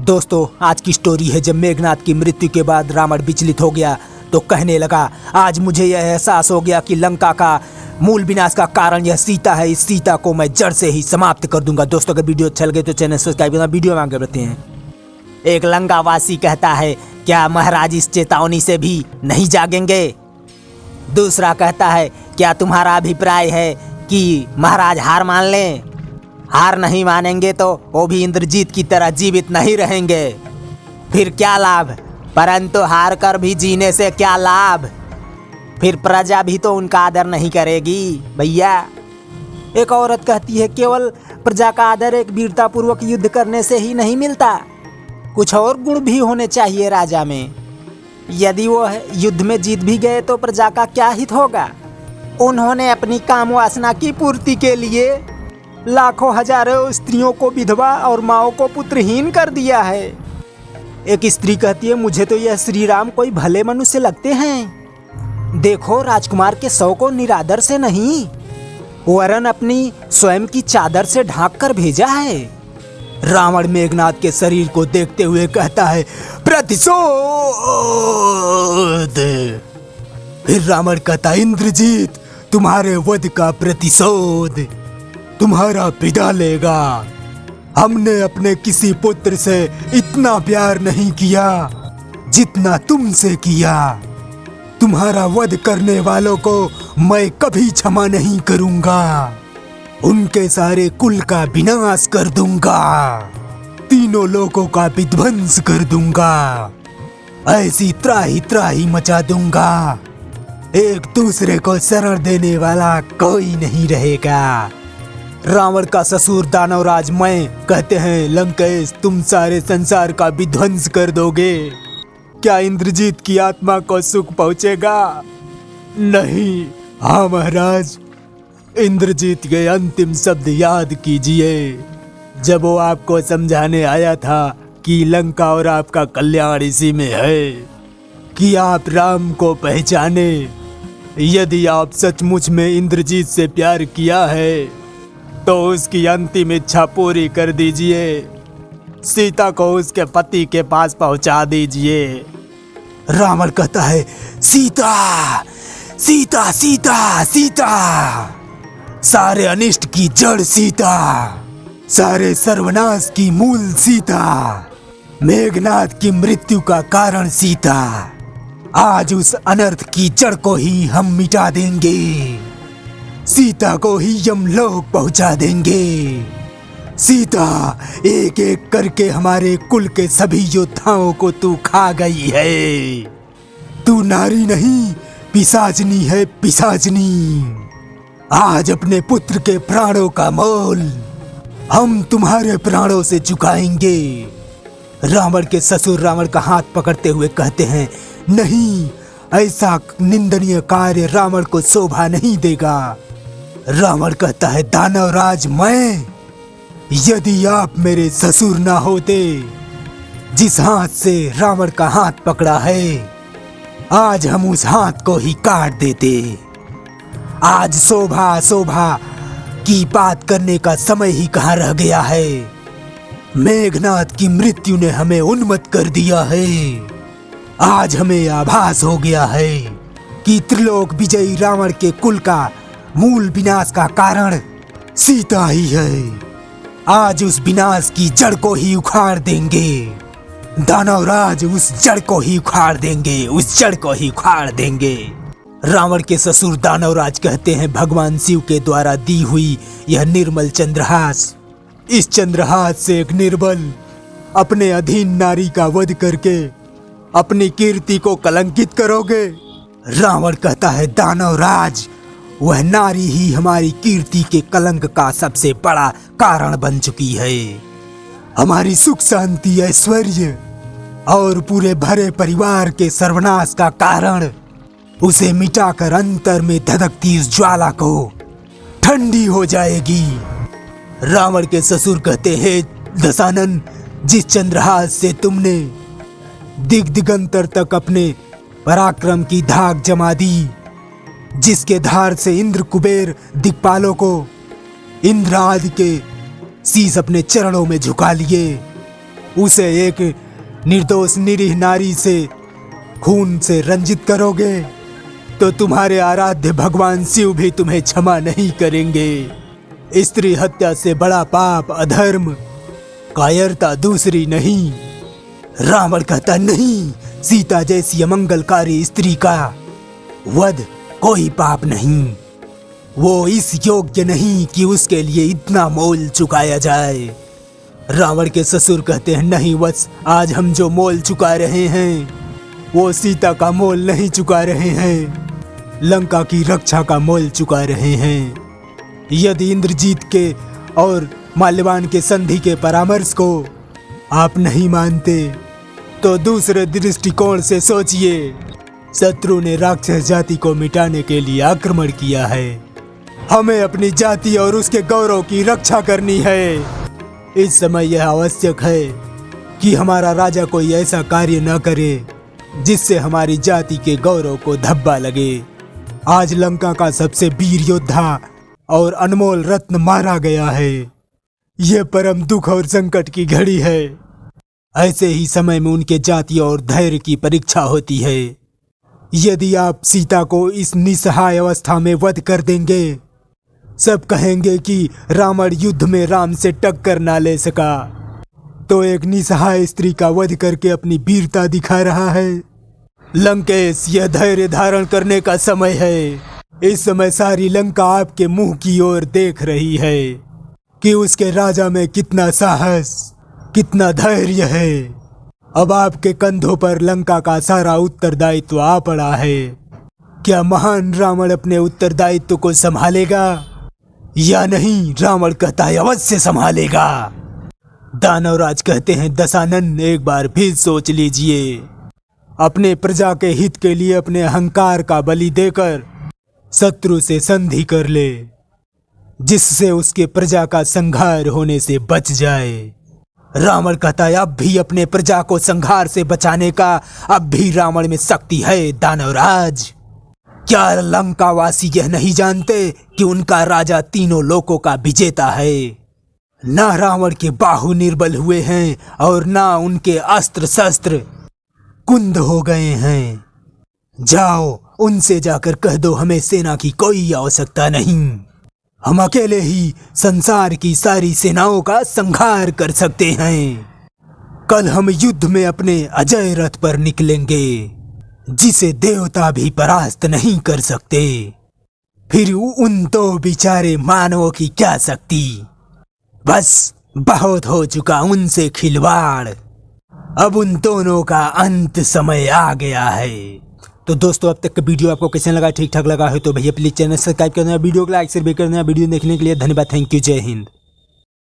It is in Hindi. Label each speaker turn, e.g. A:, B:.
A: दोस्तों, आज की स्टोरी है जब मेघनाद की मृत्यु के बाद रावण विचलित हो गया तो कहने लगा, आज मुझे यह एहसास हो गया कि लंका का मूल विनाश का कारण यह सीता है। इस सीता को मैं जड़ से ही समाप्त कर दूंगा। दोस्तों, अगर वीडियो अच्छा लगे तो चैनल सब्सक्राइब करना। वीडियो में आगे बढ़ते हैं। एक लंकावासी कहता है, क्या महाराज इस चेतावनी से भी नहीं जागेंगे? दूसरा कहता है, क्या तुम्हारा अभिप्राय है कि महाराज हार मान लें? हार नहीं मानेंगे तो वो भी इंद्रजीत की तरह जीवित नहीं रहेंगे। फिर क्या लाभ? परंतु हार कर भी जीने से क्या लाभ? फिर प्रजा भी तो उनका आदर नहीं करेगी भैया। एक औरत कहती है, केवल प्रजा का आदर एक वीरतापूर्वक युद्ध करने से ही नहीं मिलता, कुछ और गुण भी होने चाहिए राजा में। यदि वो युद्ध में जीत भी गए तो प्रजा का क्या हित होगा? उन्होंने अपनी काम वासना की पूर्ति के लिए लाखों हजारों स्त्रियों को विधवा और माओं को पुत्रहीन कर दिया है। एक स्त्री कहती है, मुझे तो यह श्री राम कोई भले मनुष्य लगते हैं। देखो, राजकुमार के शव को निरादर से नहीं वरन अपनी स्वयं की चादर से ढांक कर भेजा है। रावण मेघनाद के शरीर को देखते हुए कहता है, प्रतिशोध। फिर रावण कहता, इंद्रजीत, तुम्हारे वध का प्रतिशोध तुम्हारा पिता लेगा। हमने अपने किसी पुत्र से इतना प्यार नहीं किया जितना तुमसे किया। तुम्हारा वध करने वालों को मैं कभी क्षमा नहीं करूंगा। उनके सारे कुल का विनाश कर दूंगा, तीनों लोगों का विध्वंस कर दूंगा। ऐसी त्राही त्राही मचा दूंगा, एक दूसरे को शरण देने वाला कोई नहीं रहेगा। रावण का ससुर दानवराज मैं कहते हैं, लंकेश, तुम सारे संसार का विध्वंस कर दोगे। क्या इंद्रजीत की आत्मा को सुख पहुंचेगा? नहीं। हाँ महाराज, इंद्रजीत के अंतिम शब्द याद कीजिए जब वो आपको समझाने आया था कि लंका और आपका कल्याण इसी में है कि आप राम को पहचाने। यदि आप सचमुच में इंद्रजीत से प्यार किया है तो उसकी अंतिम इच्छा पूरी कर दीजिए। सीता को उसके पति के पास पहुंचा दीजिए। रावण कहता है, सीता सीता सीता सीता, सारे अनिष्ट की जड़ सीता, सारे सर्वनाश की मूल सीता, मेघनाद की मृत्यु का कारण सीता। आज उस अनर्थ की जड़ को ही हम मिटा देंगे। सीता को ही यमलोक पहुंचा देंगे। सीता, एक एक करके हमारे कुल के सभी योद्धाओं को तू खा गई है। तू नारी नहीं, पिशाचनी है, पिशाचनी। आज अपने पुत्र के प्राणों का मोल हम तुम्हारे प्राणों से चुकाएंगे। रावण के ससुर रावण का हाथ पकड़ते हुए कहते हैं, नहीं, ऐसा निंदनीय कार्य रावण को शोभा नहीं देगा। रावण कहता है, दानवराज मैं, यदि आप मेरे ससुर ना होते, जिस हाथ से रावण का हाथ पकड़ा है, आज हम उस हाथ को ही काट देते। आज शोभा शोभा की बात करने का समय ही कहाँ रह गया है। मेघनाद की मृत्यु ने हमें उन्मत्त कर दिया है। आज हमें आभास हो गया है कि त्रिलोक विजयी रावण के कुल का मूल विनाश का कारण सीता ही है। आज उस विनाश की जड़ को ही उखाड़ देंगे। दानवराज, उस जड़ को ही उखाड़ देंगे, उस जड़ को ही उखाड़ देंगे। रावण के ससुर दानवराज कहते हैं, भगवान शिव के द्वारा दी हुई यह निर्मल चंद्रहास, इस चंद्रहास से एक निर्बल अपने अधीन नारी का वध करके अपनी कीर्ति को कलंकित करोगे। रावण कहता है, दानवराज, वह नारी ही हमारी कीर्ति के कलंक का सबसे बड़ा कारण बन चुकी है। हमारी सुख शांति, ऐश्वर्य और पूरे भरे परिवार के सर्वनाश का कारण उसे मिटाकर अंतर में धधकती उस ज्वाला को ठंडी हो जाएगी। रावण के ससुर कहते हैं, दशानन, जिस चंद्रहास से तुमने दिग दिगंतर तक अपने पराक्रम की धाक जमा दी, जिसके धार से इंद्र कुबेर दिक्पालों को इंद्र आदि के शीश अपने चरणों में झुका लिए, उसे एक निर्दोष निरीह नारी से खून से रंजित करोगे तो तुम्हारे आराध्य भगवान शिव भी तुम्हें क्षमा नहीं करेंगे। स्त्री हत्या से बड़ा पाप, अधर्म, कायरता दूसरी नहीं। रावण कहता नहीं, सीता जैसी अमंगलकारी स्त्री का वध कोई पाप नहीं। वो इस योग्य नहीं कि उसके लिए इतना मोल चुकाया जाए। रावण के ससुर कहते हैं, नहीं वत्स, आज हम जो मोल चुका रहे हैं वो सीता का मोल नहीं चुका रहे हैं, लंका की रक्षा का मोल चुका रहे हैं। यदि इंद्रजीत के और माल्यवान के संधि के परामर्श को आप नहीं मानते तो दूसरे दृष्टिकोण से सोचिए। शत्रु ने राक्षस जाति को मिटाने के लिए आक्रमण किया है। हमें अपनी जाति और उसके गौरव की रक्षा करनी है। इस समय यह आवश्यक है कि हमारा राजा कोई ऐसा कार्य न करे जिससे हमारी जाति के गौरव को धब्बा लगे। आज लंका का सबसे वीर योद्धा और अनमोल रत्न मारा गया है। यह परम दुख और संकट की घड़ी है। ऐसे ही समय में उनके जाति और धैर्य की परीक्षा होती है। यदि आप सीता को इस निसहाय अवस्था में वध कर देंगे, सब कहेंगे कि रावण युद्ध में राम से टक्कर ना ले सका, तो एक निसहाय स्त्री का वध करके अपनी वीरता दिखा रहा है। लंकेश, यह धैर्य धारण करने का समय है। इस समय सारी लंका आपके मुंह की ओर देख रही है कि उसके राजा में कितना साहस, कितना धैर्य है। अब आपके कंधों पर लंका का सारा उत्तरदायित्व आ पड़ा है। क्या महान रावण अपने उत्तरदायित्व को संभालेगा या नहीं? रावण कहता है, अवश्य संभालेगा। दानवराज कहते हैं, दशानन, एक बार फिर सोच लीजिए। अपने प्रजा के हित के लिए अपने अहंकार का बलि देकर शत्रु से संधि कर ले, जिससे उसके प्रजा का संहार होने से बच जाए। रावण कहता है, अब भी अपने प्रजा को संहार से बचाने का अब भी रावण में शक्ति है। दानवराज, क्या लंकावासी यह नहीं जानते कि उनका राजा तीनों लोकों का विजेता है? ना रावण के बाहु निर्बल हुए हैं और ना उनके अस्त्र शस्त्र कुंद हो गए हैं। जाओ, उनसे जाकर कह दो हमें सेना की कोई आवश्यकता नहीं। हम अकेले ही संसार की सारी सेनाओं का संहार कर सकते हैं। कल हम युद्ध में अपने अजय रथ पर निकलेंगे, जिसे देवता भी परास्त नहीं कर सकते। फिर उन दो बेचारे मानवों की क्या शक्ति? बस बहुत हो चुका उनसे खिलवाड़। अब उन दोनों का अंत समय आ गया है। तो दोस्तों, अब तक का वीडियो आपको कैसे लगा? ठीक ठाक लगा है तो भैया प्लीज चैनल सब्सक्राइब करना, वीडियो को लाइक शेयर भी करना। वीडियो देखने के लिए धन्यवाद। Thank you. जय हिंद।